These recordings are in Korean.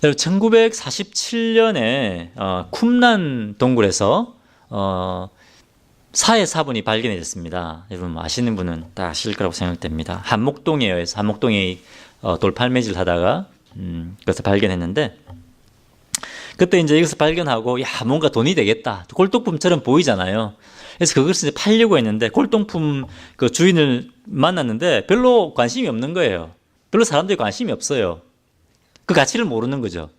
1947년에 쿰란 동굴에서 사해 사본이 발견됐습니다. 여러분 아시는 분은 다 아실 거라고 생각됩니다. 한목동에 돌팔매질 하다가 그것을 발견했는데, 그때 이제 이것을 발견하고, 야, 뭔가 돈이 되겠다. 골동품처럼 보이잖아요. 그래서 그것을 이제 팔려고 했는데, 골동품 그 주인을 만났는데 별로 관심이 없는 거예요. 별로 사람들이 관심이 없어요. 그 가치를 모르는 거죠.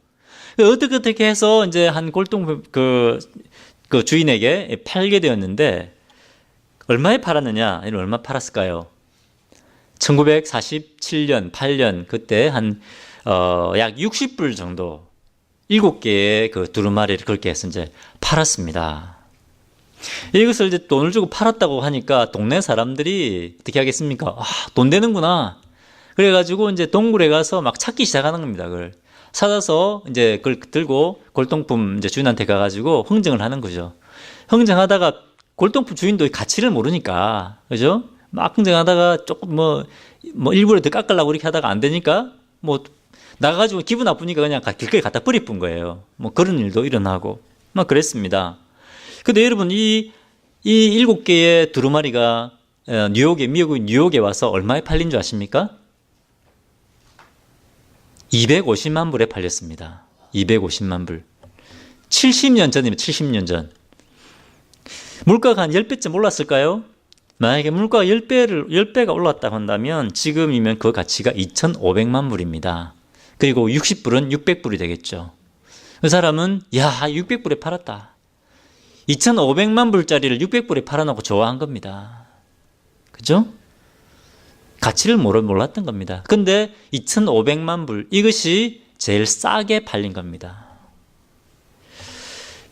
어떻게 해서 이제 한 골동품 그 주인에게 팔게 되었는데, 얼마에 팔았느냐? 이는 얼마 팔았을까요? 1947년, 8년, 그때 약 60불 정도, 7개의 그 두루마리를 그렇게 해서 이제 팔았습니다. 이것을 이제 돈을 주고 팔았다고 하니까 동네 사람들이 어떻게 하겠습니까? 아, 돈 되는구나. 그래가지고 이제 동굴에 가서 막 찾기 시작하는 겁니다. 그걸 찾아서 이제 그걸 들고 골동품 이제 주인한테 가가지고 흥정을 하는 거죠. 흥정하다가 골동품 주인도 가치를 모르니까, 그죠? 막 흥정하다가 조금 일부러 더 깎으려고 이렇게 하다가 안 되니까 나가가지고 기분 나쁘니까 그냥 길거리 갖다 뿌리뿐 거예요. 그런 일도 일어나고 막 그랬습니다. 근데 여러분 이 7개의 두루마리가 미국 뉴욕에 와서 얼마에 팔린 줄 아십니까? 250만 불에 팔렸습니다. 250만 불. 70년 전입니다. 70년 전. 물가가 한 10배쯤 올랐을까요? 만약에 물가가 10배가 올랐다고 한다면 지금이면 그 가치가 2,500만 불입니다. 그리고 60불은 600불이 되겠죠. 그 사람은 600불에 팔았다. 2,500만 불짜리를 600불에 팔아놓고 좋아한 겁니다. 그죠? 가치를 몰랐던 겁니다. 근데 2,500만 불, 이것이 제일 싸게 팔린 겁니다.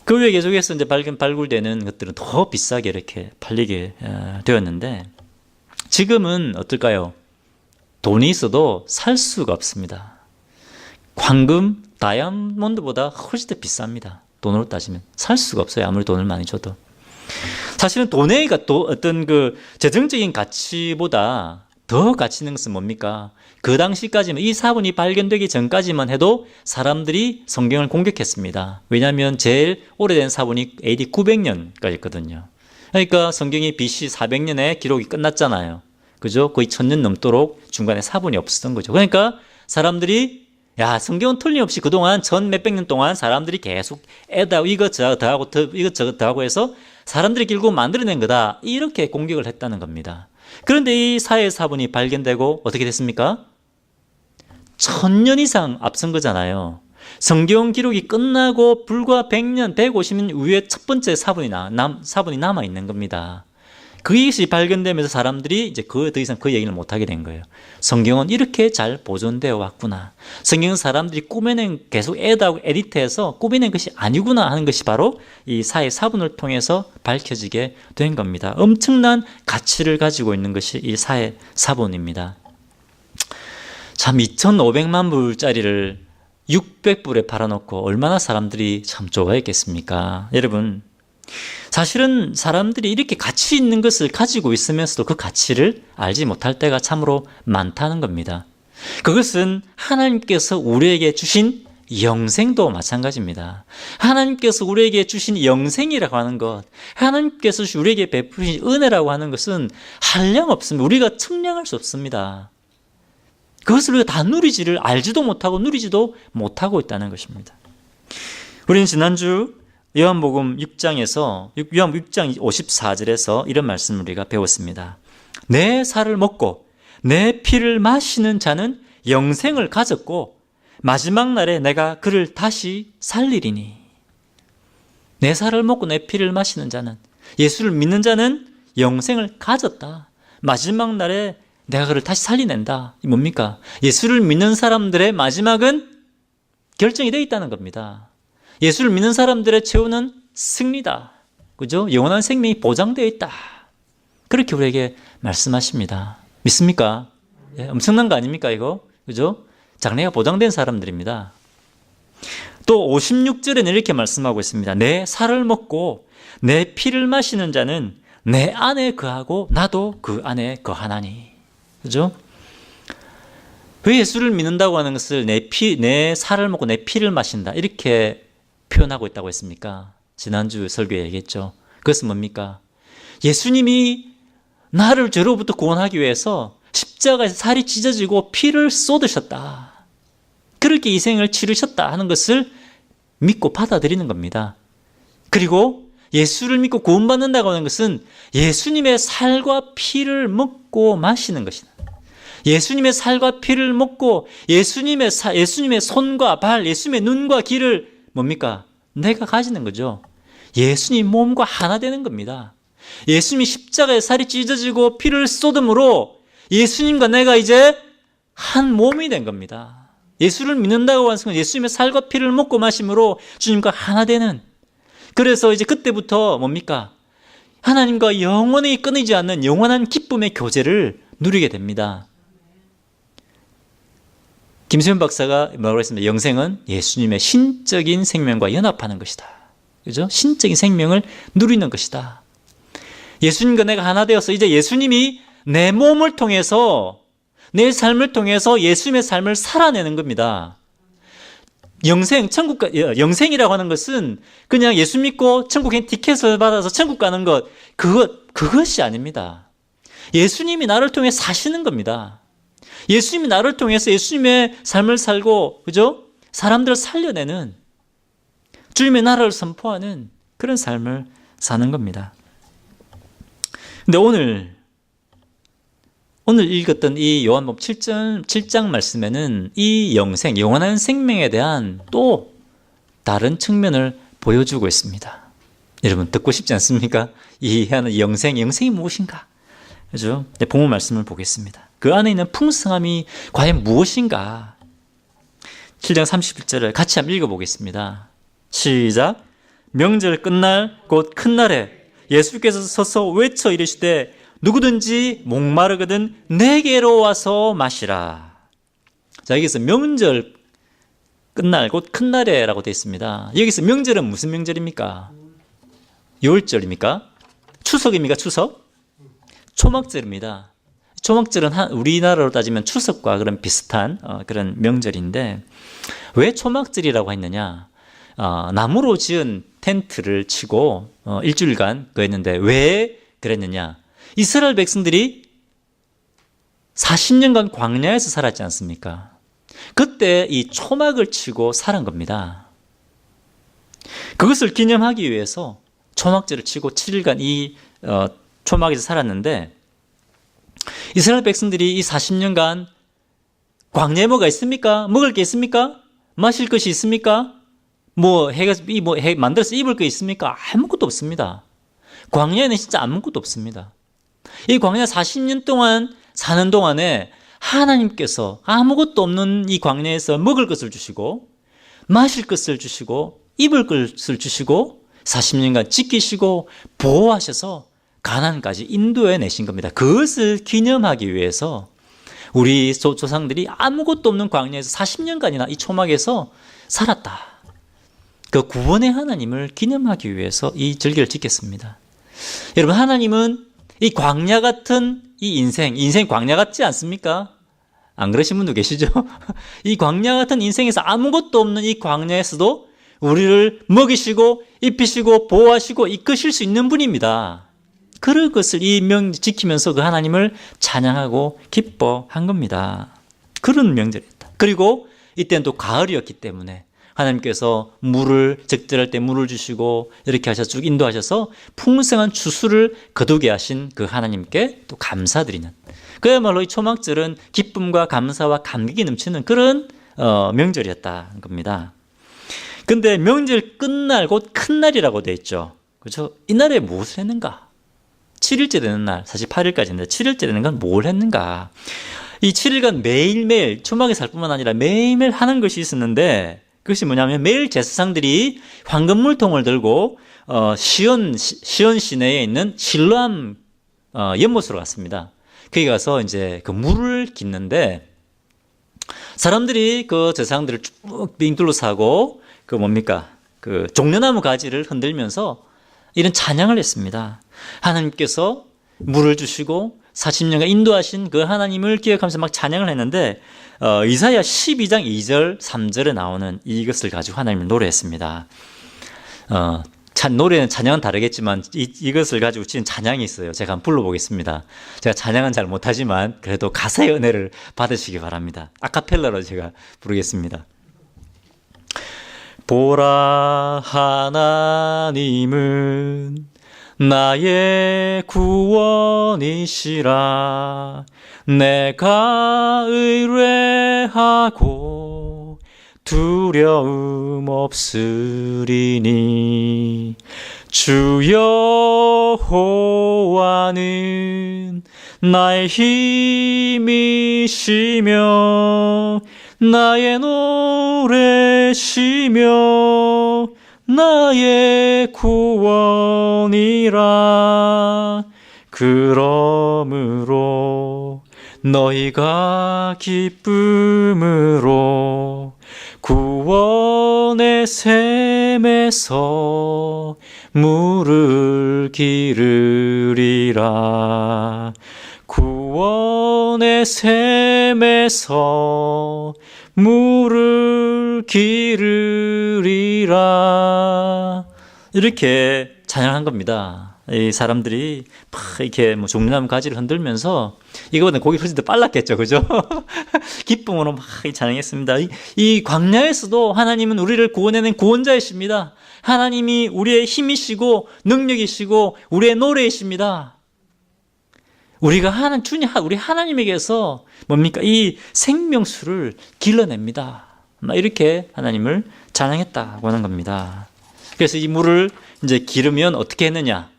그 후에 계속해서 이제 발굴되는 것들은 더 비싸게 이렇게 팔리게 되었는데, 지금은 어떨까요? 돈이 있어도 살 수가 없습니다. 황금, 다이아몬드보다 훨씬 더 비쌉니다. 돈으로 따지면 살 수가 없어요. 아무리 돈을 많이 줘도. 사실은 돈의 어떤 그 재정적인 가치보다 더 가치 있는 것은 뭡니까? 그 당시까지만, 이 사본이 발견되기 전까지만 해도 사람들이 성경을 공격했습니다. 왜냐하면 제일 오래된 사본이 AD 900년까지였거든요. 그러니까 성경이 BC 400년에 기록이 끝났잖아요. 그죠? 거의 1000년 넘도록 중간에 사본이 없었던 거죠. 그러니까 사람들이 성경은 틀림없이 그동안 몇백 년 동안 사람들이 계속 이것저것 더하고 해서 사람들이 결국 만들어낸 거다. 이렇게 공격을 했다는 겁니다. 그런데 이 사해 사본이 발견되고 어떻게 됐습니까? 1000년 이상 앞선 거잖아요. 성경 기록이 끝나고 불과 100년, 150년 이후에 첫 번째 사본이 남아있는 겁니다. 그것이 발견되면서 사람들이 이제 더 이상 그 얘기를 못하게 된 거예요. 성경은 이렇게 잘 보존되어 왔구나. 성경은 사람들이 계속 에디트해서 꾸며낸 것이 아니구나 하는 것이 바로 이 사해 사본을 통해서 밝혀지게 된 겁니다. 엄청난 가치를 가지고 있는 것이 이 사해 사본입니다. 참 2,500만 불짜리를 600불에 팔아놓고 얼마나 사람들이 참 좋아했겠습니까? 여러분, 사실은 사람들이 이렇게 가치 있는 것을 가지고 있으면서도 그 가치를 알지 못할 때가 참으로 많다는 겁니다. 그것은 하나님께서 우리에게 주신 영생도 마찬가지입니다. 하나님께서 우리에게 주신 영생이라고 하는 것, 하나님께서 우리에게 베푸신 은혜라고 하는 것은 한량 없습니다. 우리가 측량할 수 없습니다. 그것을 우리가 다 알지도 못하고 누리지도 못하고 있다는 것입니다. 우리는 지난주 요한복음 6장 54절에서 이런 말씀을 우리가 배웠습니다. 내 살을 먹고 내 피를 마시는 자는 영생을 가졌고 마지막 날에 내가 그를 다시 살리리니. 내 살을 먹고 내 피를 마시는 자는, 예수를 믿는 자는 영생을 가졌다. 마지막 날에 내가 그를 다시 살리낸다. 이 뭡니까? 예수를 믿는 사람들의 마지막은 결정이 되어 있다는 겁니다. 예수를 믿는 사람들의 최후는 승리다. 그죠? 영원한 생명이 보장되어 있다. 그렇게 우리에게 말씀하십니다. 믿습니까? 예, 엄청난 거 아닙니까, 이거? 그죠? 장래가 보장된 사람들입니다. 또 56절에는 이렇게 말씀하고 있습니다. 내 살을 먹고 내 피를 마시는 자는 내 안에 거하고 나도 그 안에 거하나니. 그죠? 왜 예수를 믿는다고 하는 것을 내 살을 먹고 내 피를 마신다 이렇게 표현하고 있다고 했습니까? 지난주 설교에 얘기했죠. 그것은 뭡니까? 예수님이 나를 죄로부터 구원하기 위해서 십자가에서 살이 찢어지고 피를 쏟으셨다. 그렇게 희생을 치르셨다 하는 것을 믿고 받아들이는 겁니다. 그리고 예수를 믿고 구원받는다고 하는 것은 예수님의 살과 피를 먹고 마시는 것이다. 예수님의 살과 피를 먹고 예수님의 손과 발, 예수님의 눈과 귀를 뭡니까? 내가 가지는 거죠. 예수님 몸과 하나 되는 겁니다. 예수님이 십자가에 살이 찢어지고 피를 쏟음으로 예수님과 내가 이제 한 몸이 된 겁니다. 예수를 믿는다고 하는 것은 예수님의 살과 피를 먹고 마심으로 주님과 하나 되는, 그래서 이제 그때부터 뭡니까? 하나님과 영원히 끊이지 않는 영원한 기쁨의 교제를 누리게 됩니다. 김수현 박사가 뭐라고 했습니다. 영생은 예수님의 신적인 생명과 연합하는 것이다. 그죠? 신적인 생명을 누리는 것이다. 예수님과 내가 하나 되어서 이제 예수님이 내 몸을 통해서, 내 삶을 통해서 예수님의 삶을 살아내는 겁니다. 영생이라고 하는 것은 그냥 예수 믿고 천국에 티켓을 받아서 천국 가는 것, 그것이 아닙니다. 예수님이 나를 통해 사시는 겁니다. 예수님이 나를 통해서 예수님의 삶을 살고, 그죠? 사람들을 살려내는, 주님의 나라를 선포하는 그런 삶을 사는 겁니다. 근데 오늘 읽었던 이 요한복음 7장 말씀에는 이 영생, 영원한 생명에 대한 또 다른 측면을 보여주고 있습니다. 여러분 듣고 싶지 않습니까? 이해하는 영생이 무엇인가? 그죠? 본문 말씀을 보겠습니다. 그 안에 있는 풍성함이 과연 무엇인가? 7장 31절을 같이 한번 읽어보겠습니다. 시작. 명절 끝날 곧 큰 날에 예수께서 서서 외쳐 이르시되 누구든지 목마르거든 내게로 와서 마시라. 자, 여기서 명절 끝날 곧 큰 날에라고 되어 있습니다. 여기서 명절은 무슨 명절입니까? 유월절입니까? 추석입니까? 추석? 초막절입니다. 초막절은 우리나라로 따지면 추석과 그런 비슷한 그런 명절인데, 왜 초막절이라고 했느냐? 나무로 지은 텐트를 치고 일주일간 그랬는데 왜 그랬느냐? 이스라엘 백성들이 40년간 광야에서 살았지 않습니까? 그때 이 초막을 치고 살은 겁니다. 그것을 기념하기 위해서 초막절을 치고 7일간 이 초막에서 살았는데, 이스라엘 백성들이 이 40년간 광야에 뭐가 있습니까? 먹을 게 있습니까? 마실 것이 있습니까? 해 만들어서 입을 게 있습니까? 아무것도 없습니다. 광야에는 진짜 아무것도 없습니다. 이 광야 40년 동안 사는 동안에 하나님께서 아무것도 없는 이 광야에서 먹을 것을 주시고, 마실 것을 주시고, 입을 것을 주시고, 40년간 지키시고 보호하셔서 가나안까지 인도해 내신 겁니다. 그것을 기념하기 위해서 우리 조상들이 아무것도 없는 광야에서 40년간이나 이 초막에서 살았다. 그 구원의 하나님을 기념하기 위해서 이 절기를 지켰습니다. 여러분, 하나님은 이 광야 같은 이 인생 광야 같지 않습니까? 안 그러신 분도 계시죠? 이 광야 같은 인생에서 아무것도 없는 이 광야에서도 우리를 먹이시고 입히시고 보호하시고 이끄실 수 있는 분입니다. 그런 것을 이 지키면서 그 하나님을 찬양하고 기뻐한 겁니다. 그런 명절이었다. 그리고 이때는 또 가을이었기 때문에 하나님께서 적절할 때 물을 주시고 이렇게 하셔서 쭉 인도하셔서 풍성한 추수를 거두게 하신 그 하나님께 또 감사드리는, 그야말로 이 초막절은 기쁨과 감사와 감격이 넘치는 그런 명절이었다는 겁니다. 근데 명절 끝날 곧 큰 날이라고 되어 있죠. 그렇죠? 이날에 무엇을 했는가? 7일째 되는 날, 사실 8일까지인데 7일째 되는 건 뭘 했는가? 이 7일간 매일매일 초막에 살 뿐만 아니라 매일매일 하는 것이 있었는데, 그것이 뭐냐면 매일 제사장들이 황금물통을 들고 시온 시내에 있는 실로암 연못으로 갔습니다. 거기 가서 이제 그 물을 깃는데, 사람들이 그 제사장들을 쭉 빙 둘러싸고 그 종려나무 가지를 흔들면서 이런 찬양을 했습니다. 하나님께서 물을 주시고 40년간 인도하신 그 하나님을 기억하면서 막 찬양을 했는데 이사야 12장 2절 3절에 나오는 이것을 가지고 하나님을 노래했습니다. 노래는 찬양은 다르겠지만 이것을 가지고 지은 찬양이 있어요. 제가 한번 불러보겠습니다. 제가 찬양은 잘 못하지만 그래도 가사의 은혜를 받으시기 바랍니다. 아카펠라로 제가 부르겠습니다. 보라, 하나님은 나의 구원이시라. 내가 의뢰하고 두려움 없으리니. 주 여호와는 나의 힘이시며 나의 노래시며 나의 구원이라. 그러므로 너희가 기쁨으로 구원의 샘에서 물을 기르리라. 구원의 샘에서 물을 기르리라. 이렇게 찬양한 겁니다. 이 사람들이 막 이렇게 뭐 종려나무 가지를 흔들면서 이거보다 고개 흐질 때 빨랐겠죠, 그죠? 기쁨으로 막 찬양했습니다. 이 광야에서도 하나님은 우리를 구원해낸 구원자이십니다. 하나님이 우리의 힘이시고 능력이시고 우리의 노래이십니다. 우리가 우리 하나님에게서 뭡니까? 이 생명수를 길러냅니다. 이렇게 하나님을 찬양했다고 하는 겁니다. 그래서 이 물을 이제 기르면 어떻게 했느냐?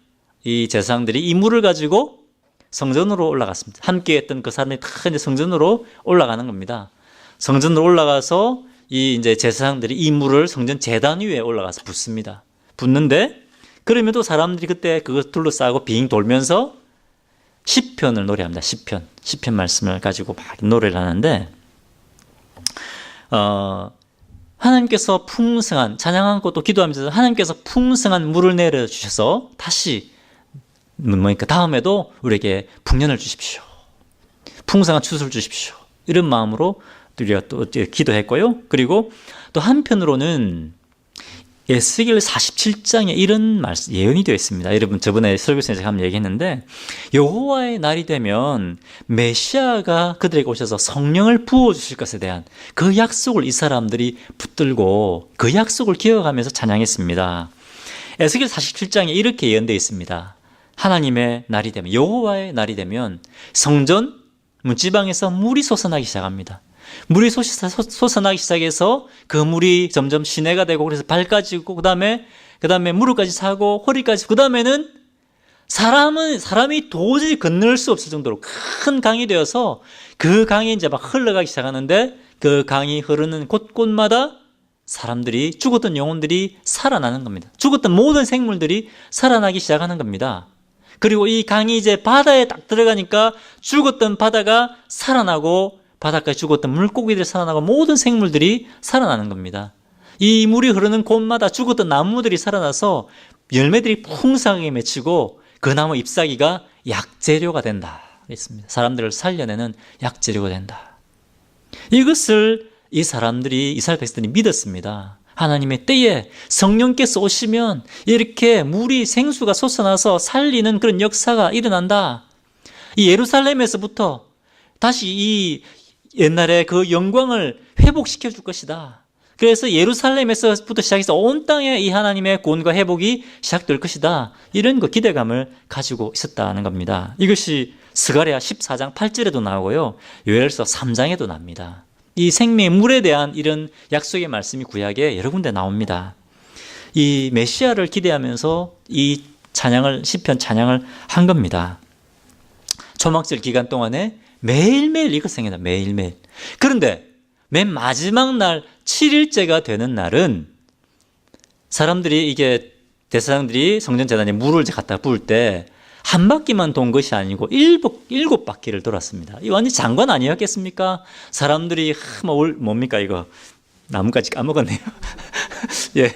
이 제사장들이 이 물을 가지고 성전으로 올라갔습니다. 함께 했던 그 사람들이 다 이제 성전으로 올라가는 겁니다. 성전으로 올라가서 이 이제 제사장들이 이 물을 성전 제단 위에 올라가서 붓습니다. 붓는데 그러면 또 사람들이 그때 그거 둘러싸고 빙 돌면서 시편을 노래합니다. 시편 말씀을 가지고 막 노래를 하는데 하나님께서 풍성한 찬양하고 또 기도하면서 하나님께서 풍성한 물을 내려주셔서 다시 뭐니까 다음에도 우리에게 풍년을 주십시오. 풍성한 추수를 주십시오. 이런 마음으로 우리가 또 기도했고요. 그리고 또 한편으로는 에스겔 47장에 이런 말씀, 예언이 되어 있습니다. 여러분 저번에 설교에서 제가 한번 얘기했는데 여호와의 날이 되면 메시아가 그들에게 오셔서 성령을 부어주실 것에 대한 그 약속을 이 사람들이 붙들고 그 약속을 기억하면서 찬양했습니다. 에스겔 47장에 이렇게 예언되어 있습니다. 하나님의 날이 되면, 여호와의 날이 되면 성전 문지방에서 물이 솟아나기 시작합니다. 물이 솟아나기 시작해서 그 물이 점점 시내가 되고 그래서 발까지 있고 그 다음에 무릎까지 차고 허리까지, 그 다음에는 사람이 도저히 건널 수 없을 정도로 큰 강이 되어서 그 강이 이제 막 흘러가기 시작하는데 그 강이 흐르는 곳곳마다 사람들이, 죽었던 영혼들이 살아나는 겁니다. 죽었던 모든 생물들이 살아나기 시작하는 겁니다. 그리고 이 강이 이제 바다에 딱 들어가니까 죽었던 바다가 살아나고 바닷가에 죽었던 물고기들이 살아나고 모든 생물들이 살아나는 겁니다. 이 물이 흐르는 곳마다 죽었던 나무들이 살아나서 열매들이 풍성하게 맺히고 그 나무 잎사귀가 약재료가 된다. 있습니다. 사람들을 살려내는 약재료가 된다. 이것을 이 사람들이, 이스라엘 백성들이 믿었습니다. 하나님의 때에 성령께서 오시면 이렇게 물이, 생수가 솟아나서 살리는 그런 역사가 일어난다. 이 예루살렘에서부터 다시 이 옛날에 그 영광을 회복시켜 줄 것이다. 그래서 예루살렘에서부터 시작해서 온 땅에 이 하나님의 구원과 회복이 시작될 것이다. 이런 그 기대감을 가지고 있었다는 겁니다. 이것이 스가랴 14장 8절에도 나오고요. 요엘서 3장에도 납니다. 이 생명의 물에 대한 이런 약속의 말씀이 구약에 여러 군데 나옵니다. 이 메시아를 기대하면서 이 찬양을, 시편 찬양을 한 겁니다. 초막절 기간 동안에 매일매일 이것 생각나, 매일매일. 그런데 맨 마지막 날 7일째가 되는 날은 사람들이 이게 대사장들이 성전 재단에 물을 갖다 부을 때 한 바퀴만 돈 것이 아니고 일곱 바퀴를 돌았습니다. 이 완전 장관 아니었겠습니까? 사람들이 뭡니까 이거 나무까지 까먹었네요. 예,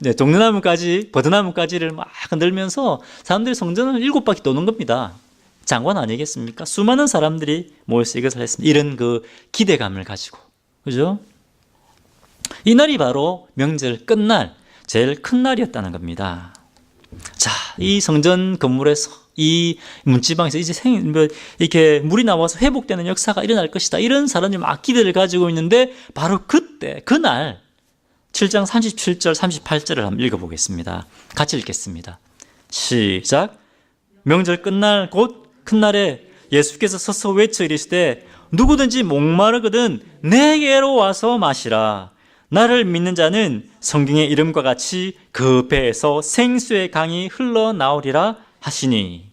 네, 종려나무까지 버드나무까지를 막 흔들면서 사람들이 성전을 7바퀴 도는 겁니다. 장관 아니겠습니까? 수많은 사람들이 모여서 이것을 했습니다. 이런 그 기대감을 가지고. 그죠? 이날이 바로 명절 끝날 제일 큰 날이었다는 겁니다. 자, 이 성전 건물에서 이 문지방에서 이제 이렇게 물이 나와서 회복되는 역사가 일어날 것이다. 이런 사람들이 막 기대를 가지고 있는데 바로 그때 그날 7장 37절 38절을 한번 읽어보겠습니다. 같이 읽겠습니다. 시작. 명절 끝날 곧 큰 날에 예수께서 서서 외쳐 이르시되 누구든지 목마르거든 내게로 와서 마시라. 나를 믿는 자는 성경의 이름과 같이 그 배에서 생수의 강이 흘러나오리라 하시니.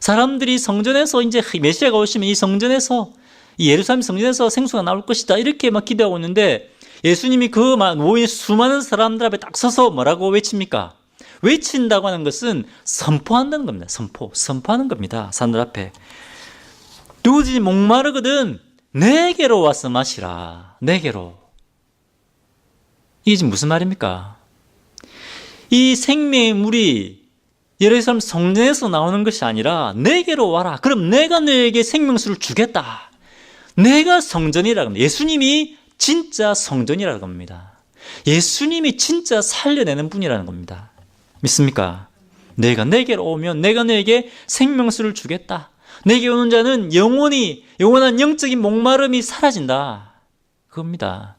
사람들이 성전에서 이제 메시아가 오시면 이 성전에서 이 예루살렘 성전에서 생수가 나올 것이다 이렇게 막 기대하고 있는데 예수님이 그 모인 수많은 사람들 앞에 딱 서서 뭐라고 외칩니까? 외친다고 하는 것은 선포한다는 겁니다. 선포하는 겁니다. 사람들 앞에. 누구든지 목마르거든 내게로 와서 마시라. 내게로. 이게 지금 무슨 말입니까? 이 생명의 물이 예루살렘 성전에서 나오는 것이 아니라 내게로 와라. 그럼 내가 너에게 생명수를 주겠다. 내가 성전이라고 합니다. 예수님이 진짜 성전이라는 겁니다. 예수님이 진짜 살려내는 분이라는 겁니다. 믿습니까? 내가 내게로 오면 내가 너에게 생명수를 주겠다. 내게 오는 자는 영원한 영적인 목마름이 사라진다. 그겁니다.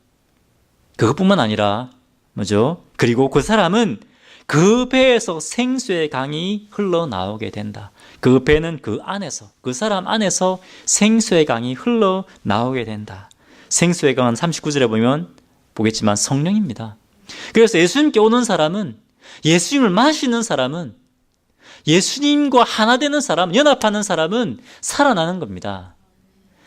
그것뿐만 아니라 뭐죠? 그리고 그 사람은 그 배에서 생수의 강이 흘러나오게 된다. 그 배는 그 안에서, 그 사람 안에서 생수의 강이 흘러나오게 된다. 생수의 강은 39절에 보면 보겠지만 성령입니다. 그래서 예수님께 오는 사람은, 예수님을 마시는 사람은, 예수님과 하나 되는 사람, 연합하는 사람은 살아나는 겁니다.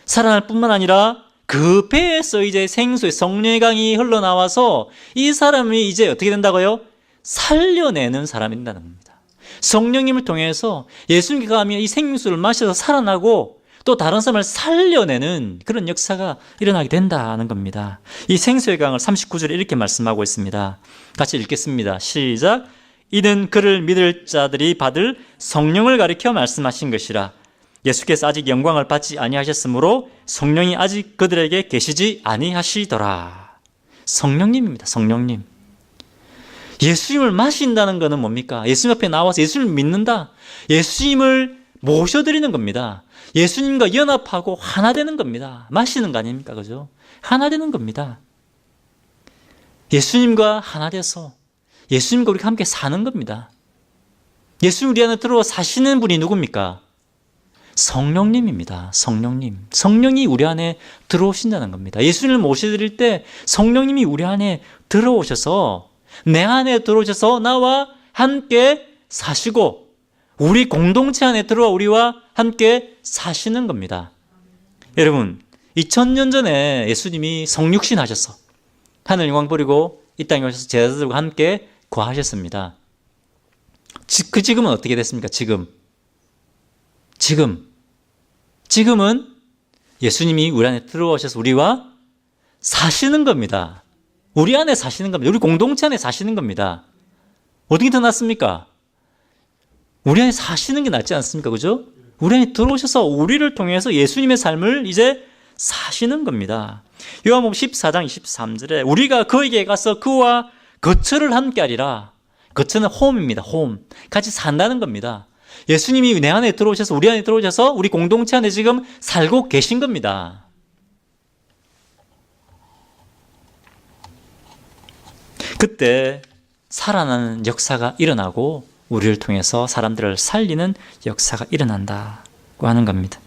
살아날 뿐만 아니라 그 배에서 이제 생수의 성령의 강이 흘러나와서 이 사람이 이제 어떻게 된다고요? 살려내는 사람이 된다는 겁니다. 성령님을 통해서 예수님께 가면 이 생수를 마셔서 살아나고 또 다른 사람을 살려내는 그런 역사가 일어나게 된다는 겁니다. 이 생수의 강을 39절에 이렇게 말씀하고 있습니다. 같이 읽겠습니다. 시작. 이는 그를 믿을 자들이 받을 성령을 가리켜 말씀하신 것이라. 예수께서 아직 영광을 받지 아니하셨으므로 성령이 아직 그들에게 계시지 아니하시더라. 성령님입니다. 성령님. 예수님을 마신다는 것은 뭡니까? 예수님 앞에 나와서 예수님을 믿는다. 예수님을 모셔드리는 겁니다. 예수님과 연합하고 하나 되는 겁니다. 마시는 거 아닙니까? 그죠? 하나 되는 겁니다. 예수님과 하나 돼서 예수님과 우리가 함께 사는 겁니다. 예수님 우리 안에 들어와 사시는 분이 누굽니까? 성령님입니다. 성령님. 성령이 우리 안에 들어오신다는 겁니다. 예수님을 모셔드릴 때 성령님이 우리 안에 들어오셔서 내 안에 들어오셔서 나와 함께 사시고 우리 공동체 안에 들어와 우리와 함께 사시는 겁니다. 여러분, 2000년 전에 예수님이 성육신 하셔서 하늘 영광 버리고 이 땅에 오셔서 제자들과 함께 거하셨습니다. 지금은 어떻게 됐습니까? 지금은 예수님이 우리 안에 들어오셔서 우리와 사시는 겁니다. 우리 안에 사시는 겁니다. 우리 공동체 안에 사시는 겁니다. 어떻게 더 낫습니까? 우리 안에 사시는 게 낫지 않습니까? 그죠? 우리 안에 들어오셔서 우리를 통해서 예수님의 삶을 이제 사시는 겁니다. 요한복음 14장 23절에 우리가 그에게 가서 그와 거처를 함께 하리라. 거처는 홈입니다. 홈. 같이 산다는 겁니다. 예수님이 내 안에 들어오셔서 우리 안에 들어오셔서 우리 공동체 안에 지금 살고 계신 겁니다. 그때 살아나는 역사가 일어나고 우리를 통해서 사람들을 살리는 역사가 일어난다고 하는 겁니다.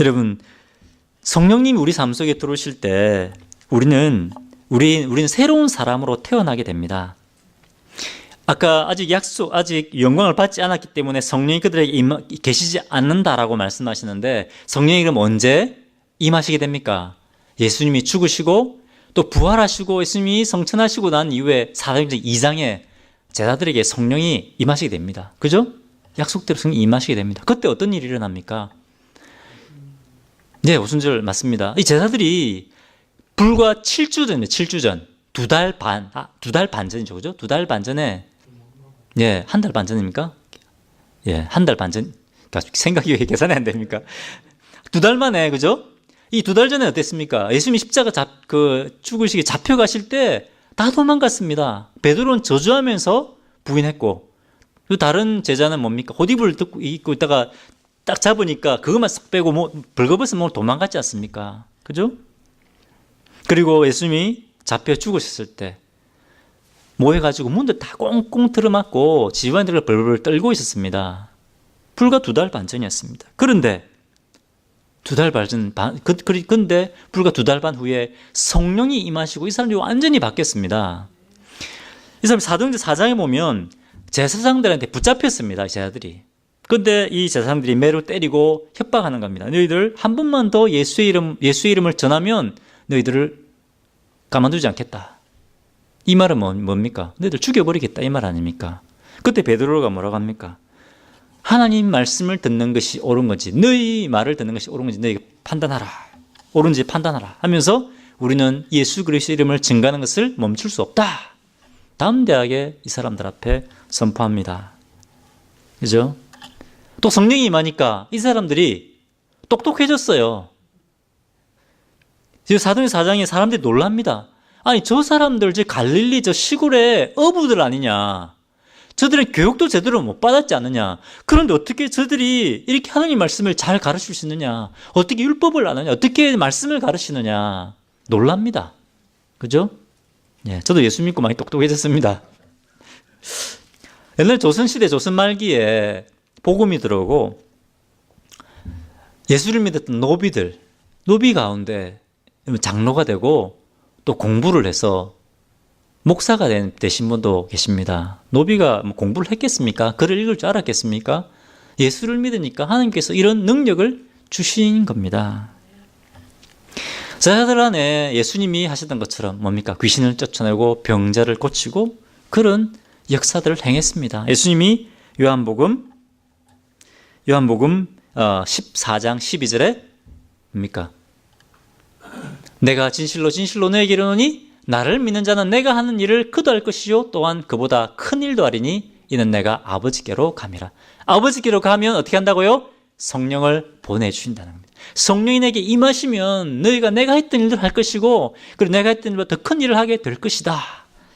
여러분, 성령님이 우리 삶 속에 들어오실 때 우리는 새로운 사람으로 태어나게 됩니다. 아까 아직 영광을 받지 않았기 때문에 성령이 그들에게 계시지 않는다라고 말씀하시는데 성령이 그럼 언제 임하시게 됩니까? 예수님이 죽으시고 또 부활하시고 예수님이 성천하시고 난 이후에 사도행전 2장에 제자들에게 성령이 임하시게 됩니다. 그죠? 약속대로 성령이 임하시게 됩니다. 그때 어떤 일이 일어납니까? 네, 오순절 맞습니다. 이 제자들이 불과 7주 전에 7주 전, 두 달 반 전이죠. 그죠? 두 달 반 전에 예, 한 달 반 전입니까? 예, 한 달 반 전. 생각이 왜 계산이 안 됩니까? 2달 만에, 그죠? 이 2달 전에 어땠습니까? 예수님이 십자가 죽으시게 잡혀가실 때 다 도망갔습니다. 베드로는 저주하면서 부인했고, 그 다른 제자는 뭡니까? 옷입을 입고 있다가 딱 잡으니까 그것만 싹 빼고 벌거벗은 도망갔지 않습니까? 그죠? 그리고 예수님이 잡혀 죽으셨을 때 모여가지고 문들 다 꽁꽁 틀어막고 지휘관들을 벌벌 떨고 있었습니다. 불과 2달 반 전이었습니다. 그런데 2달 반, 근데 불과 2달 반 후에 성령이 임하시고 이 사람들이 완전히 바뀌었습니다. 이 사람 사도행전 4장에 보면 제사장들한테 붙잡혔습니다. 이 제자들이. 근데 이 제사장들이 매로 때리고 협박하는 겁니다. 너희들 한 번만 더 예수의 이름을 전하면 너희들을 가만두지 않겠다. 이 말은 뭡니까? 너희들 죽여버리겠다 이 말 아닙니까? 그때 베드로가 뭐라고 합니까? 하나님 말씀을 듣는 것이 옳은 건지 너희 말을 듣는 것이 옳은 건지 너희가 판단하라. 옳은지 판단하라 하면서 우리는 예수 그리스도의 이름을 증거하는 것을 멈출 수 없다. 담대하게 이 사람들 앞에 선포합니다. 그죠? 또 성령이 임하니까 이 사람들이 똑똑해졌어요. 지금 사도행전 4장에 사람들이 놀랍니다. 아니 저 사람들 저 갈릴리 저 시골의 어부들 아니냐. 저들은 교육도 제대로 못 받았지 않느냐. 그런데 어떻게 저들이 이렇게 하나님 말씀을 잘 가르칠 수 있느냐. 어떻게 율법을 아느냐. 어떻게 말씀을 가르치느냐. 놀랍니다. 그죠? 예, 저도 예수 믿고 많이 똑똑해졌습니다. 옛날 조선시대 조선 말기에 복음이 들어오고 예수를 믿었던 노비 가운데 장로가 되고 또 공부를 해서 목사가 되신 분도 계십니다. 노비가 공부를 했겠습니까? 글을 읽을 줄 알았겠습니까? 예수를 믿으니까 하나님께서 이런 능력을 주신 겁니다. 제자들 안에 예수님이 하셨던 것처럼 뭡니까? 귀신을 쫓아내고 병자를 고치고 그런 역사들을 행했습니다. 예수님이 요한복음 14장 12절에 뭡니까? 내가 진실로 진실로 너에게 이르노니 나를 믿는 자는 내가 하는 일을 그도 할 것이요 또한 그보다 큰 일도 하리니 이는 내가 아버지께로 감이라. 아버지께로 가면 어떻게 한다고요? 성령을 보내주신다는 겁니다. 성령이 내게 임하시면 너희가 내가 했던 일을 할 것이고 그리고 내가 했던 일보다 더 큰 일을 하게 될 것이다.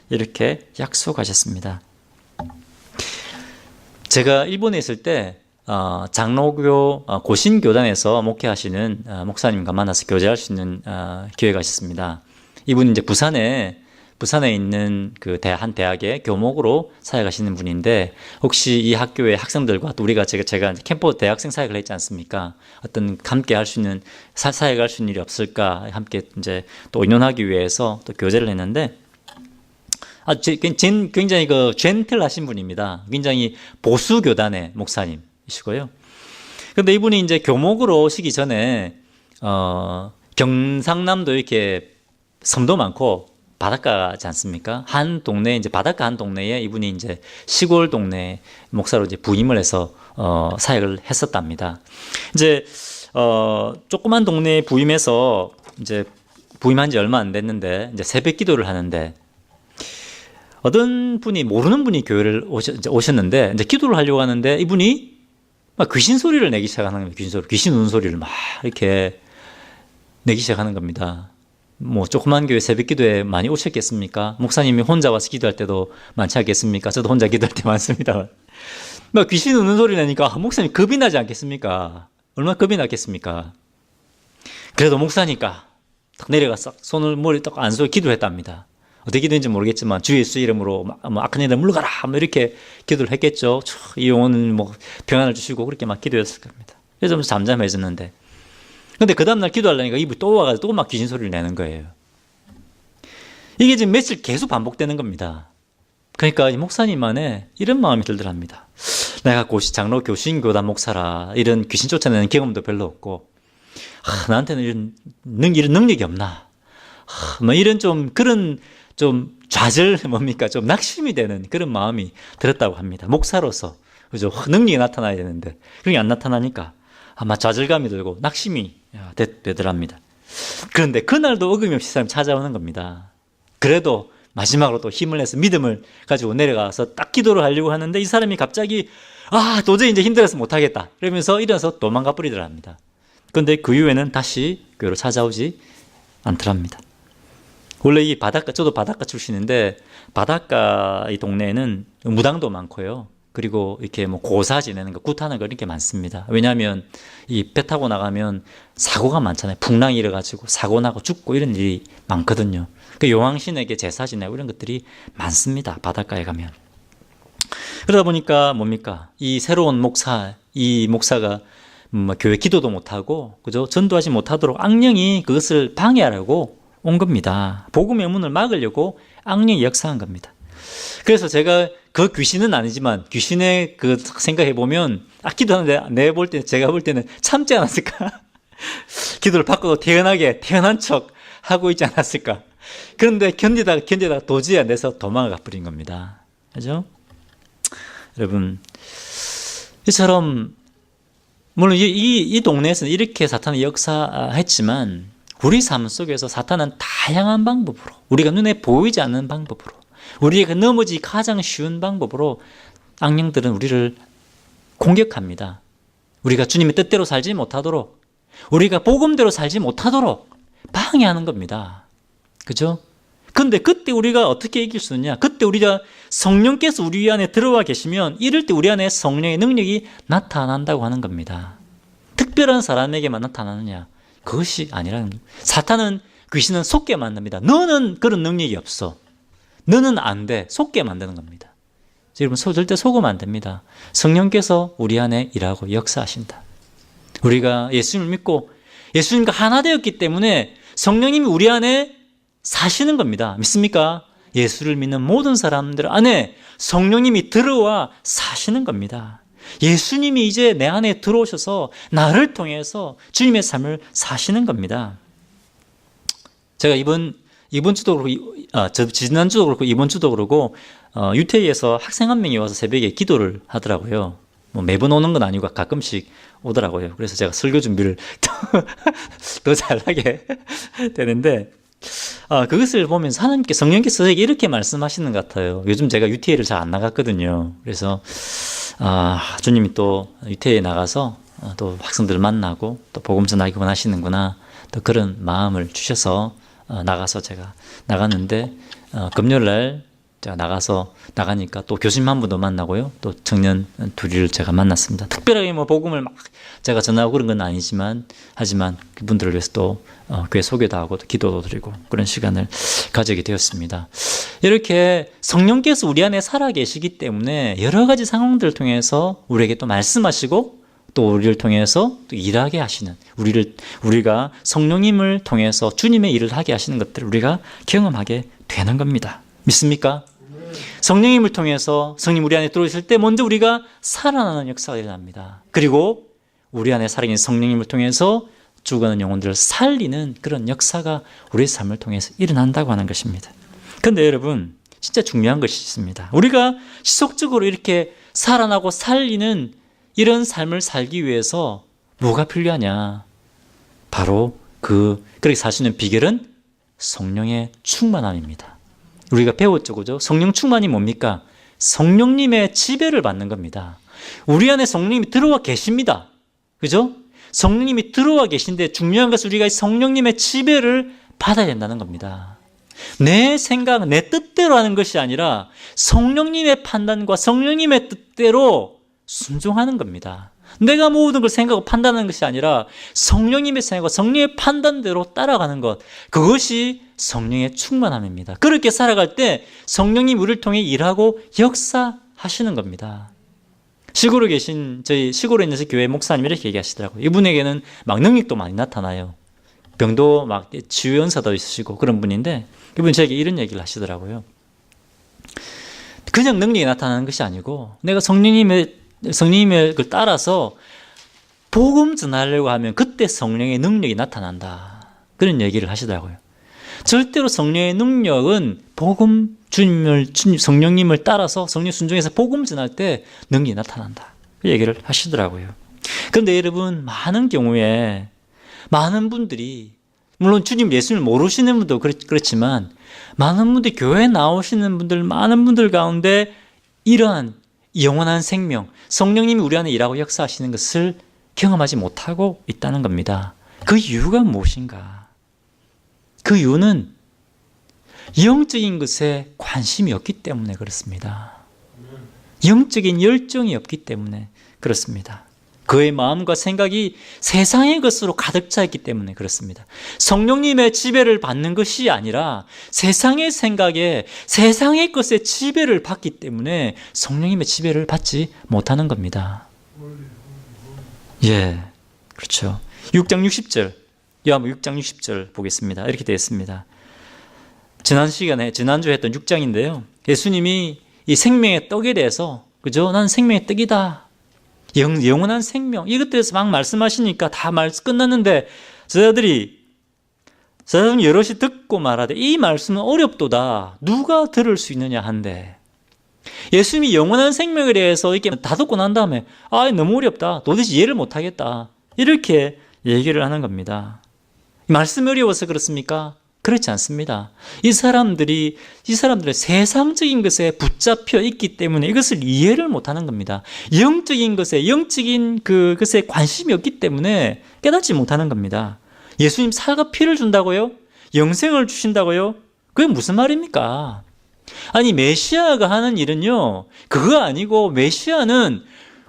이렇게 약속하셨습니다. 제가 일본에 있을 때 장로교 고신교단에서 목회하시는 목사님과 만나서 교제할 수 있는 기회가 있었습니다. 이분이 이제 부산에 있는 한 대학의 교목으로 사역하시는 분인데 혹시 이 학교의 학생들과 또 제가 캠퍼스 대학생 사역을 했지 않습니까? 어떤 함께 할 수 있는 사역할 수 있는 일이 없을까 함께 이제 또 의논하기 위해서 또 교제를 했는데 굉장히 젠틀하신 분입니다. 굉장히 보수 교단의 목사님이시고요. 근데 이분이 이제 교목으로 오시기 전에 경상남도 이렇게 섬도 많고 바닷가지 않습니까? 한 동네 이제 바닷가 한 동네에 이분이 이제 시골 동네 목사로 이제 부임을 해서 사역을 했었답니다. 이제 조그만 동네에 부임해서 이제 부임한 지 얼마 안 됐는데 이제 새벽 기도를 하는데 어떤 분이 모르는 분이 교회를 오셨는데 이제 기도를 하려고 하는데 이분이 막 귀신 소리를 내기 시작하는 겁니다. 귀신 우는 소리를 막 이렇게 내기 시작하는 겁니다. 뭐 조그만 교회 새벽 기도에 많이 오셨겠습니까? 목사님이 혼자 와서 기도할 때도 많지 않겠습니까? 저도 혼자 기도할 때 많습니다. 막 귀신 우는 소리 내니까 목사님 겁이 나지 않겠습니까? 얼마나 겁이 났겠습니까? 그래도 목사니까 딱 내려가서 손을 머리 딱 안 쏘고 기도했답니다. 어떻게 기도했는지 모르겠지만 주 예수 이름으로 악한 일을 물러가라 이렇게 기도를 했겠죠. 이 영혼은 평안을 주시고 그렇게 막 기도했을 겁니다. 그래서 잠잠해졌는데 근데 그 다음날 기도하려니까 이분이 또 와가지고 또 막 귀신 소리를 내는 거예요. 이게 지금 며칠 계속 반복되는 겁니다. 그러니까 이 목사님 안에 이런 마음이 들더랍니다. 내가 장로 교신 교단 목사라 이런 귀신 쫓아내는 경험도 별로 없고 나한테는 이런 능력이 없나 이런 그런 좌절 좀 낙심이 되는 그런 마음이 들었다고 합니다. 목사로서 그죠? 능력이 나타나야 되는데 그게 안 나타나니까 아마 좌절감이 들고 낙심이 되더랍니다. 그런데 그날도 어김없이 사람이 찾아오는 겁니다. 그래도 마지막으로 또 힘을 내서 믿음을 가지고 내려가서 딱 기도를 하려고 하는데 이 사람이 갑자기 도저히 이제 힘들어서 못하겠다 이러면서 일어나서 도망가 버리더랍니다. 그런데 그 이후에는 다시 교회로 찾아오지 않더랍니다. 원래 이 바닷가, 저도 바닷가 출신인데 바닷가 이 동네에는 무당도 많고요. 그리고 이렇게 뭐 고사 지내는 거, 굿하는 거 이렇게 많습니다. 왜냐하면 이 배 타고 나가면 사고가 많잖아요. 풍랑이 일어가지고 사고 나고 죽고 이런 일이 많거든요. 그 요왕신에게 제사 지내고 이런 것들이 많습니다. 바닷가에 가면. 그러다 보니까 뭡니까? 이 새로운 목사, 이 목사가 교회 기도도 못하고, 그죠? 전도하지 못하도록 악령이 그것을 방해하려고 온 겁니다. 복음의 문을 막으려고 악령이 역사한 겁니다. 그래서 제가 그 귀신은 아니지만 귀신의 그 생각해 보면 기도하는데 제가 볼 때는 참지 않았을까? 기도를 받고도 태어난 척 하고 있지 않았을까? 그런데 견디다가 도저히 안 돼서 도망가 버린 겁니다. 그죠? 여러분, 이처럼 물론 이 동네에서는 이렇게 사탄이 역사했지만 우리 삶 속에서 사탄은 다양한 방법으로, 우리가 눈에 보이지 않는 방법으로, 우리가 넘어지기 가장 쉬운 방법으로 악령들은 우리를 공격합니다. 우리가 주님의 뜻대로 살지 못하도록, 우리가 복음대로 살지 못하도록 방해하는 겁니다. 그죠? 근데 그때 우리가 어떻게 이길 수 있느냐? 그때 우리가 성령께서 우리 안에 들어와 계시면 이럴 때 우리 안에 성령의 능력이 나타난다고 하는 겁니다. 특별한 사람에게만 나타나느냐? 그것이 아니라는 겁니다. 사탄은, 귀신은 속게 만듭니다. 너는 그런 능력이 없어. 너는 안 돼. 속게 만드는 겁니다. 여러분, 절대 속으면 안 됩니다. 성령께서 우리 안에 일하고 역사하신다. 우리가 예수님을 믿고 예수님과 하나 되었기 때문에 성령님이 우리 안에 사시는 겁니다. 믿습니까? 예수를 믿는 모든 사람들 안에 성령님이 들어와 사시는 겁니다. 예수님이 이제 내 안에 들어오셔서 나를 통해서 주님의 삶을 사시는 겁니다. 제가 이번 주도 그렇고, 지난주도 그렇고, 이번 주도 그렇고, 유태희에서 학생 한 명이 와서 새벽에 기도를 하더라고요. 뭐 매번 오는 건 아니고 가끔씩 오더라고요. 그래서 제가 설교 준비를 더 잘하게 되는데, 그것을 보면서 하나님께, 성령께서 이렇게 말씀하시는 것 같아요. 요즘 제가 유태희를 잘 안 나갔거든요. 그래서, 주님이 또 유태희에 나가서 또 학생들 만나고 또 복음 전하기 원하시는구나. 또 그런 마음을 주셔서 나가서 제가 나갔는데, 금요일날 제가 나가니까 또 교수님 한 분도 만나고요. 또 청년 둘을 제가 만났습니다. 특별하게 뭐 복음을 막 제가 전하고 그런 건 아니지만, 하지만 그분들을 위해서 또 교회 소개도 하고 또 기도도 드리고 그런 시간을 가지게 되었습니다. 이렇게 성령께서 우리 안에 살아 계시기 때문에 여러 가지 상황들을 통해서 우리에게 또 말씀하시고 또 우리를 통해서 또 일하게 하시는, 우리가 성령님을 통해서 주님의 일을 하게 하시는 것들을 우리가 경험하게 되는 겁니다. 믿습니까? 성령님을 통해서 성령 우리 안에 들어오실 때 먼저 우리가 살아나는 역사가 일어납니다. 그리고 우리 안에 살아있는 성령님을 통해서 죽어가는 영혼들을 살리는 그런 역사가 우리의 삶을 통해서 일어난다고 하는 것입니다. 그런데 여러분, 진짜 중요한 것이 있습니다. 우리가 지속적으로 이렇게 살아나고 살리는 이런 삶을 살기 위해서 뭐가 필요하냐? 바로 그렇게 살 수 있는 비결은 성령의 충만함입니다. 우리가 배웠죠, 그죠? 성령 충만이 뭡니까? 성령님의 지배를 받는 겁니다. 우리 안에 성령님이 들어와 계십니다. 그죠? 성령님이 들어와 계신데 중요한 것은 우리가 성령님의 지배를 받아야 된다는 겁니다. 내 생각, 내 뜻대로 하는 것이 아니라 성령님의 판단과 성령님의 뜻대로 순종하는 겁니다. 내가 모든 걸 생각하고 판단하는 것이 아니라 성령님의 생각과 성령의 판단대로 따라가는 것, 그것이 성령의 충만함입니다. 그렇게 살아갈 때 성령님 우리를 통해 일하고 역사하시는 겁니다. 시골에 있는 저 교회 목사님이 이렇게 얘기하시더라고요. 이분에게는 막 능력도 많이 나타나요. 병도 막 치유 연사도 있으시고 그런 분인데, 이분이 저에게 이런 얘기를 하시더라고요. 그냥 능력이 나타나는 것이 아니고 내가 성령님의 걸 따라서 복음 전하려고 하면 그때 성령의 능력이 나타난다. 그런 얘기를 하시더라고요. 절대로 성령의 능력은 성령님을 따라서 성령 순종해서 복음 전할 때 능력이 나타난다. 그 얘기를 하시더라고요. 그런데 여러분, 많은 경우에 많은 분들이 물론 주님 예수님을 모르시는 분도 그렇지만 많은 분들이 교회에 나오시는 분들, 많은 분들 가운데 이러한 영원한 생명, 성령님이 우리 안에 일하고 역사하시는 것을 경험하지 못하고 있다는 겁니다. 그 이유가 무엇인가? 그 이유는 영적인 것에 관심이 없기 때문에 그렇습니다. 영적인 열정이 없기 때문에 그렇습니다. 그의 마음과 생각이 세상의 것으로 가득 차 있기 때문에 그렇습니다. 성령님의 지배를 받는 것이 아니라 세상의 생각에 세상의 것에 지배를 받기 때문에 성령님의 지배를 받지 못하는 겁니다. 예, 그렇죠. 6장 60절, 요한복음 6장 60절 보겠습니다. 이렇게 되어 있습니다. 지난주에 했던 6장인데요. 예수님이 이 생명의 떡에 대해서, 그죠? 난 생명의 떡이다. 영원한 생명. 이것 대해서 막 말씀하시니까 다 끝났는데, 저자들이 여럿이 듣고 말하되, 이 말씀은 어렵도다. 누가 들을 수 있느냐 한데, 예수님이 영원한 생명에 대해서 이렇게 다 듣고 난 다음에, 너무 어렵다. 도대체 이해를 못 하겠다. 이렇게 얘기를 하는 겁니다. 말씀이 어려워서 그렇습니까? 그렇지 않습니다. 이 사람들의 세상적인 것에 붙잡혀 있기 때문에 이것을 이해를 못하는 겁니다. 영적인 그것에 관심이 없기 때문에 깨닫지 못하는 겁니다. 예수님 살과 피를 준다고요? 영생을 주신다고요? 그게 무슨 말입니까? 아니, 메시아가 하는 일은요, 그거 아니고 메시아는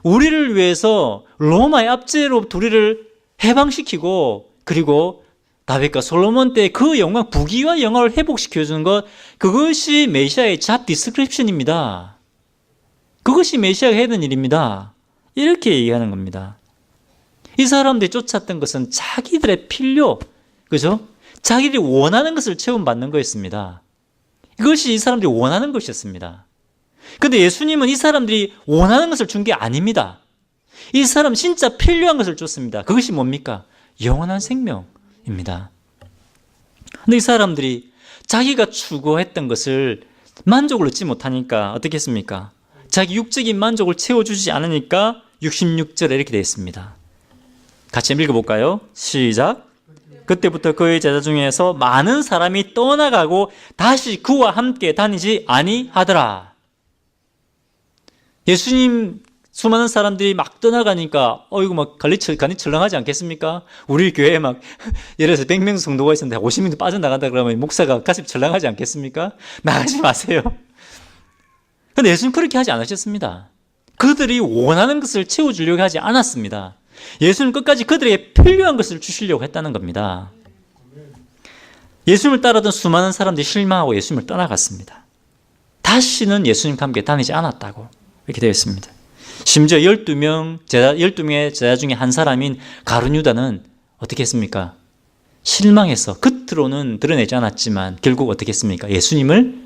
우리를 위해서 로마의 압제로부터 우리를 해방시키고, 그리고 다윗과 솔로몬 때 그 영광, 부귀와 영화를 회복시켜주는 것, 그것이 메시아의 잡 디스크립션입니다. 그것이 메시아가 해야 되는 일입니다. 이렇게 얘기하는 겁니다. 이 사람들이 쫓았던 것은 자기들의 필요, 그죠? 자기들이 원하는 것을 체험받는 거였습니다. 이것이 이 사람들이 원하는 것이었습니다. 그런데 예수님은 이 사람들이 원하는 것을 준 게 아닙니다. 이 사람 진짜 필요한 것을 줬습니다. 그것이 뭡니까? 영원한 생명입니다. 근데 이 사람들이 자기가 추구했던 것을 만족을 얻지 못하니까 어떻게 했습니까? 자기 육적인 만족을 채워주지 않으니까 66절에 이렇게 되어 있습니다. 같이 읽어볼까요? 시작. 그때부터 그의 제자 중에서 많은 사람이 떠나가고 다시 그와 함께 다니지 아니하더라. 예수님 수많은 사람들이 막 떠나가니까 이거 막 간이 철렁하지 않겠습니까? 우리 교회에 막 예를 들어서 100명 성도가 있었는데 50명도 빠져나간다 그러면 목사가 가슴이 철렁하지 않겠습니까? 나가지 마세요. 그런데 예수님 그렇게 하지 않으셨습니다. 그들이 원하는 것을 채워주려고 하지 않았습니다. 예수님 끝까지 그들에게 필요한 것을 주시려고 했다는 겁니다. 예수님을 따르던 수많은 사람들이 실망하고 예수님을 떠나갔습니다. 다시는 예수님과 함께 다니지 않았다고 이렇게 되어 있습니다. 심지어 12명의 제자 중에 한 사람인 가룟 유다는 어떻게 했습니까? 실망해서 겉으로는 드러내지 않았지만 결국 어떻게 했습니까? 예수님을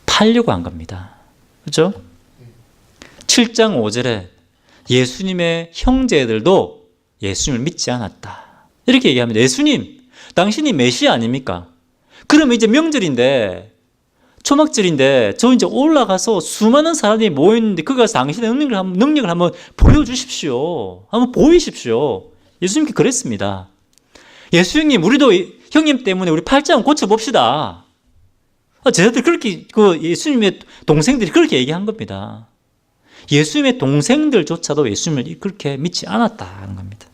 팔려고 한 겁니다. 그렇죠? 7장 5절에 예수님의 형제들도 예수님을 믿지 않았다. 이렇게 얘기합니다. 예수님, 당신이 메시아 아닙니까? 그러면 이제 명절인데, 초막절인데, 저 이제 올라가서 수많은 사람들이 모였는데, 그가 당신의 능력을 한번 보여주십시오. 한번 보이십시오. 예수님께 그랬습니다. 예수 형님, 우리도 형님 때문에 우리 팔짱 고쳐봅시다. 제자들 그렇게, 예수님의 동생들이 그렇게 얘기한 겁니다. 예수님의 동생들조차도 예수님을 그렇게 믿지 않았다는 겁니다.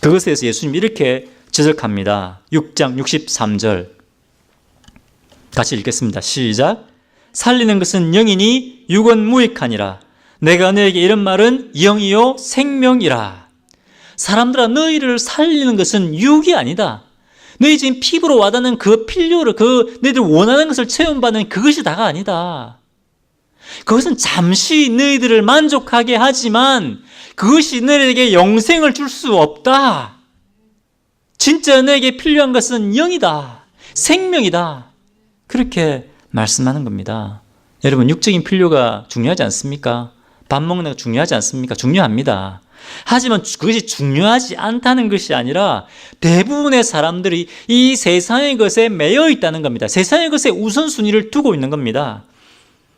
그것에 대해서 예수님이 이렇게 지적합니다. 6장 63절 같이 읽겠습니다. 시작. 살리는 것은 영이니 육은 무익하니라. 내가 너에게 이런 말은 영이요 생명이라. 사람들아, 너희를 살리는 것은 육이 아니다. 너희 지금 피부로 와닿는 그 필요를, 너희들 원하는 것을 체험받는 그것이 다가 아니다. 그것은 잠시 너희들을 만족하게 하지만 그것이 너희에게 영생을 줄 수 없다. 진짜 너에게 필요한 것은 영이다. 생명이다. 그렇게 말씀하는 겁니다. 여러분, 육적인 필요가 중요하지 않습니까? 밥 먹는 거 중요하지 않습니까? 중요합니다. 하지만 그것이 중요하지 않다는 것이 아니라 대부분의 사람들이 이 세상의 것에 매여 있다는 겁니다. 세상의 것에 우선순위를 두고 있는 겁니다.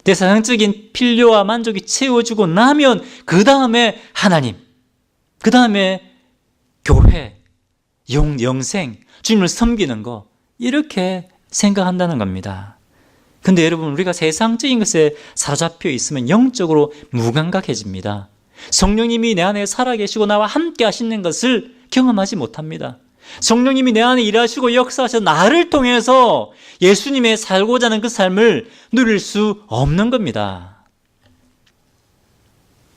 세상적인 필요와 만족이 채워지고 나면 그 다음에 하나님, 그 다음에 교회, 영생, 주님을 섬기는 거 이렇게 생각한다는 겁니다. 근데 여러분 우리가 세상적인 것에 사로잡혀 있으면 영적으로 무감각해집니다. 성령님이 내 안에 살아계시고 나와 함께 하시는 것을 경험하지 못합니다. 성령님이 내 안에 일하시고 역사하셔서 나를 통해서 예수님의 살고자 하는 그 삶을 누릴 수 없는 겁니다.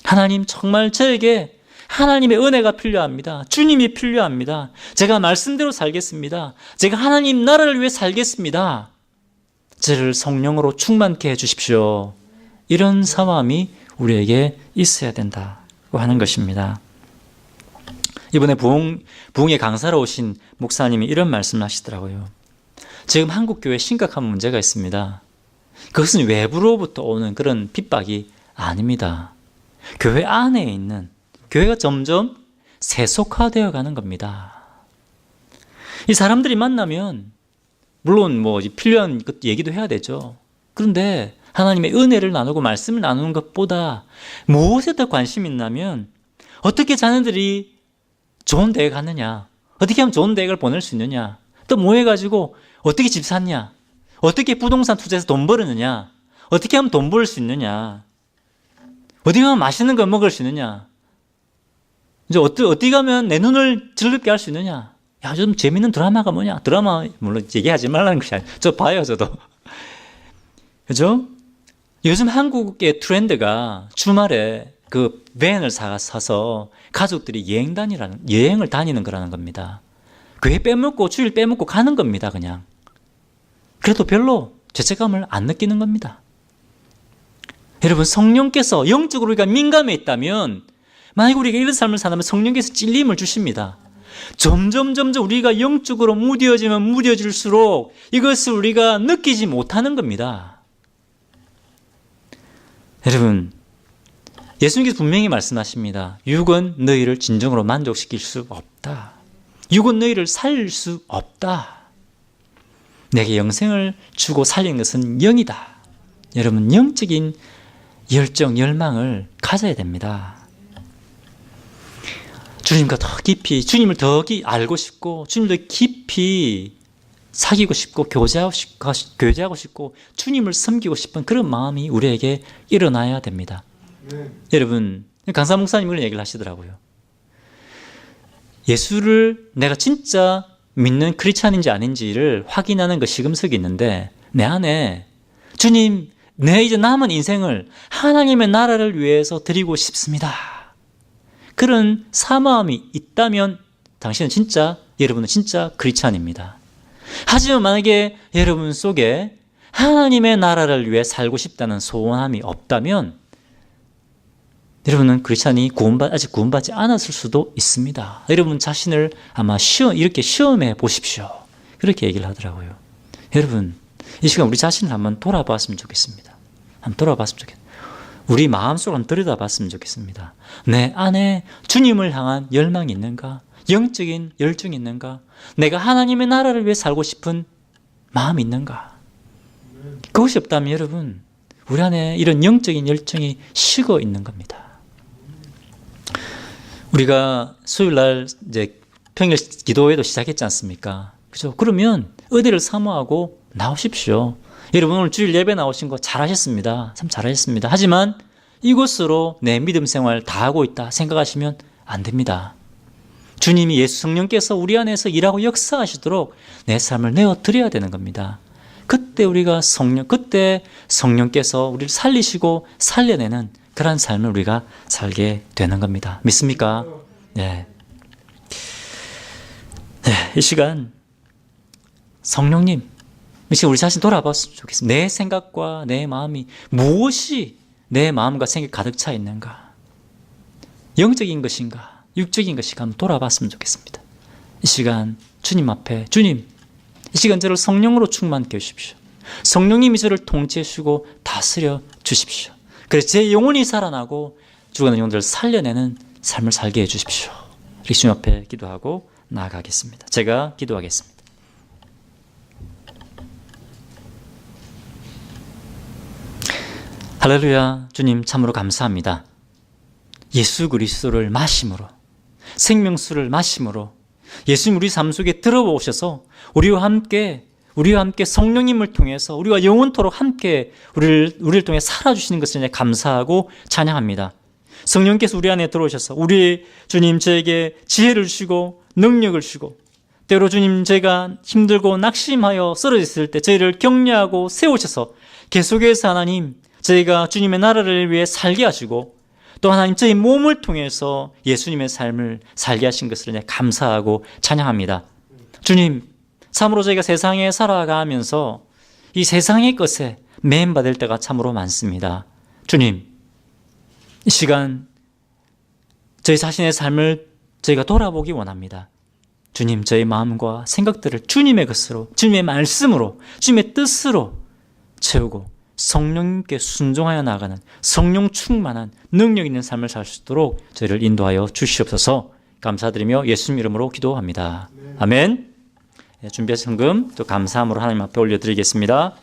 하나님 정말 저에게 하나님의 은혜가 필요합니다. 주님이 필요합니다. 제가 말씀대로 살겠습니다. 제가 하나님 나라를 위해 살겠습니다. 저를 성령으로 충만케 해주십시오. 이런 사모함이 우리에게 있어야 된다고 하는 것입니다. 이번에 부흥의 강사로 오신 목사님이 이런 말씀을 하시더라고요. 지금 한국교회에 심각한 문제가 있습니다. 그것은 외부로부터 오는 그런 핍박이 아닙니다. 교회 안에 있는 교회가 점점 세속화되어 가는 겁니다. 이 사람들이 만나면 물론 필요한 얘기도 해야 되죠. 그런데 하나님의 은혜를 나누고 말씀을 나누는 것보다 무엇에 더 관심이 있냐면 어떻게 자녀들이 좋은 대학 갔느냐, 어떻게 하면 좋은 대학을 보낼 수 있느냐, 또 뭐 해가지고 어떻게 집 샀냐, 어떻게 부동산 투자해서 돈 벌었느냐, 어떻게 하면 돈 벌 수 있느냐, 어디 가면 맛있는 거 먹을 수 있느냐, 이제 어디 가면 내 눈을 즐겁게 할 수 있느냐, 야, 좀 재밌는 드라마가 뭐냐, 드라마 물론 얘기하지 말라는 것이 아니에요. 저 봐요, 저도. 그죠? 요즘 한국의 트렌드가 주말에 그 밴을 사서 가족들이 여행을 다니는 거라는 겁니다. 교회 빼먹고 주일 빼먹고 가는 겁니다, 그냥. 그래도 별로 죄책감을 안 느끼는 겁니다. 여러분, 성령께서 영적으로 우리가 민감해 있다면, 만약 우리가 이런 삶을 산다면 성령께서 찔림을 주십니다. 점점 우리가 영적으로 무뎌지면 무뎌질수록 이것을 우리가 느끼지 못하는 겁니다. 여러분, 예수님께서 분명히 말씀하십니다. 육은 너희를 진정으로 만족시킬 수 없다. 육은 너희를 살릴 수 없다. 내게 영생을 주고 살린 것은 영이다. 여러분, 영적인 열정, 열망을 가져야 됩니다. 주님과 더 깊이, 주님을 더 알고 싶고, 주님을 더 깊이 사귀고 싶고, 교제하고 싶고, 주님을 섬기고 싶은 그런 마음이 우리에게 일어나야 됩니다. 여러분, 강사 목사님 그런 얘기를 하시더라고요. 예수를 내가 진짜 믿는 크리스찬인지 아닌지를 확인하는 그 시금석이 있는데, 내 안에 주님, 내 이제 남은 인생을 하나님의 나라를 위해서 드리고 싶습니다. 그런 사모함이 있다면 여러분은 진짜 크리스찬입니다. 하지만 만약에 여러분 속에 하나님의 나라를 위해 살고 싶다는 소원함이 없다면 여러분은 크리스찬이 아직 구원받지 않았을 수도 있습니다. 여러분 자신을 아마 이렇게 시험해 보십시오. 그렇게 얘기를 하더라고요. 여러분, 이 시간 우리 자신을 한번 돌아봤으면 좋겠습니다. 우리 마음속을 한번 들여다봤으면 좋겠습니다. 내 안에 주님을 향한 열망이 있는가? 영적인 열정이 있는가? 내가 하나님의 나라를 위해 살고 싶은 마음이 있는가? 그것이 없다면 여러분, 우리 안에 이런 영적인 열정이 식어 있는 겁니다. 우리가 수요일 날 이제 평일 기도회도 시작했지 않습니까? 그죠? 그러면 은혜를 사모하고 나오십시오. 여러분 오늘 주일 예배 나오신 거 잘하셨습니다. 참 잘하셨습니다. 하지만 이것으로 내 믿음 생활 다 하고 있다 생각하시면 안 됩니다. 주님이 예수 성령께서 우리 안에서 일하고 역사하시도록 내 삶을 내어드려야 되는 겁니다. 그때 성령께서 우리를 살리시고 살려내는 그런 삶을 우리가 살게 되는 겁니다. 믿습니까? 네. 이 시간 성령님, 이제 우리 자신 돌아봤으면 좋겠습니다. 내 생각과 내 마음이 무엇이 내 마음과 생각이 가득 차 있는가? 영적인 것인가? 육적인 것인가? 한번 돌아봤으면 좋겠습니다. 이 시간 주님 앞에 주님, 이 시간 저를 성령으로 충만케 해주십시오. 성령님이 저를 통치해 주시고 다스려 주십시오. 그래서 제 영혼이 살아나고 죽어가는 영혼들을 살려내는 삶을 살게 해주십시오. 주님 앞에 기도하고 나아가겠습니다. 제가 기도하겠습니다. 할렐루야. 주님 참으로 감사합니다. 예수 그리스도를 마심으로, 생명수를 마심으로 예수님 우리 삶 속에 들어오셔서 우리와 함께 성령님을 통해서 우리와 영원토록 함께 우리를 통해 살아주시는 것을 감사하고 찬양합니다. 성령께서 우리 안에 들어오셔서 우리 주님 저에게 지혜를 주시고 능력을 주시고 때로 주님 제가 힘들고 낙심하여 쓰러졌을 때 저희를 격려하고 세우셔서 계속해서 하나님 저희가 주님의 나라를 위해 살게 하시고 또 하나님 저희 몸을 통해서 예수님의 삶을 살게 하신 것을 감사하고 찬양합니다. 주님 참으로 저희가 세상에 살아가면서 이 세상의 것에 매인받을 때가 참으로 많습니다. 주님 이 시간 저희 자신의 삶을 저희가 돌아보기 원합니다. 주님 저희 마음과 생각들을 주님의 것으로 주님의 말씀으로 주님의 뜻으로 채우고 성령님께 순종하여 나가는 성령 충만한 능력 있는 삶을 살 수 있도록 저희를 인도하여 주시옵소서. 감사드리며 예수님 이름으로 기도합니다. 아멘. 준비한 성금 또 감사함으로 하나님 앞에 올려드리겠습니다.